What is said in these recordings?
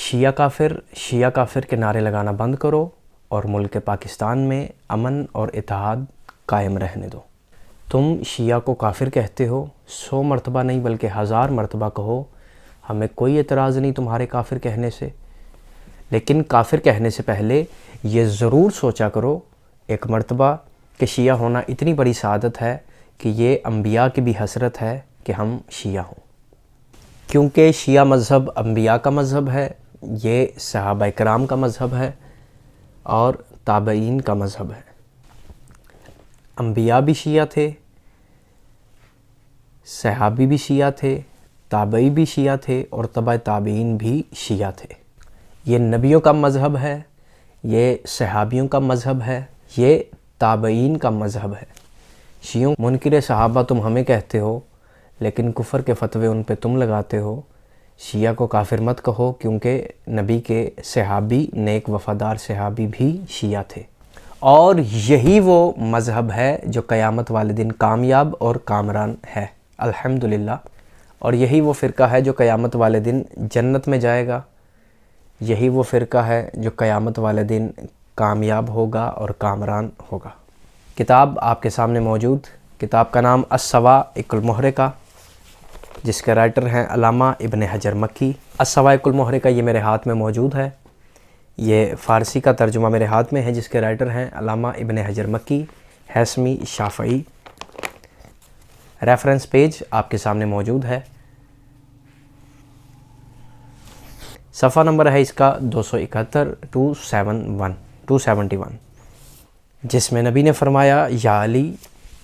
شیعہ کافر کے نعرے لگانا بند کرو اور ملک پاکستان میں امن اور اتحاد قائم رہنے دو۔ تم شیعہ کو کافر کہتے ہو، 100 مرتبہ نہیں بلکہ 1000 مرتبہ کہو، ہمیں کوئی اعتراض نہیں تمہارے کافر کہنے سے، لیکن کافر کہنے سے پہلے یہ ضرور سوچا کرو ایک مرتبہ کہ شیعہ ہونا اتنی بڑی سعادت ہے کہ یہ انبیاء کی بھی حسرت ہے کہ ہم شیعہ ہوں، کیونکہ شیعہ مذہب انبیاء کا مذہب ہے، یہ صحابہ کرام کا مذہب ہے اور تابعین کا مذہب ہے۔ انبیاء بھی شیعہ تھے، صحابی بھی شیعہ تھے، تابعی بھی شیعہ تھے اور تبع تابعین بھی شیعہ تھے۔ یہ نبیوں کا مذہب ہے، یہ صحابیوں کا مذہب ہے، یہ تابعین کا مذہب ہے۔ شیعوں منکر صحابہ تم ہمیں کہتے ہو، لیکن کفر کے فتوے ان پہ تم لگاتے ہو۔ شیعہ کو کافر مت کہو، کیونکہ نبی کے صحابی، نیک وفادار صحابی بھی شیعہ تھے، اور یہی وہ مذہب ہے جو قیامت والے دن کامیاب اور کامران ہے، الحمدللہ۔ اور یہی وہ فرقہ ہے جو قیامت والے دن جنت میں جائے گا، یہی وہ فرقہ ہے جو قیامت والے دن کامیاب ہوگا اور کامران ہوگا۔ کتاب آپ کے سامنے موجود، کتاب کا نام الصواعق المحرقہ، جس کے رائٹر ہیں علامہ ابن حجر مکی۔ الصواعق المحرقہ یہ میرے ہاتھ میں موجود ہے، یہ فارسی کا ترجمہ میرے ہاتھ میں ہے، جس کے رائٹر ہیں علامہ ابن حجر مکی، ہیثمی شافعی۔ ریفرنس پیج آپ کے سامنے موجود ہے، صفحہ نمبر ہے اس کا 271 271، جس میں نبی نے فرمایا، یا علی،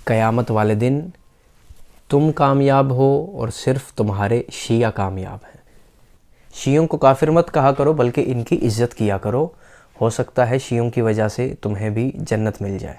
قیامت والے دن تم کامیاب ہو اور صرف تمہارے شیعہ کامیاب ہیں۔ شیعوں کو کافر مت کہا کرو بلکہ ان کی عزت کیا کرو، ہو سکتا ہے شیعوں کی وجہ سے تمہیں بھی جنت مل جائے۔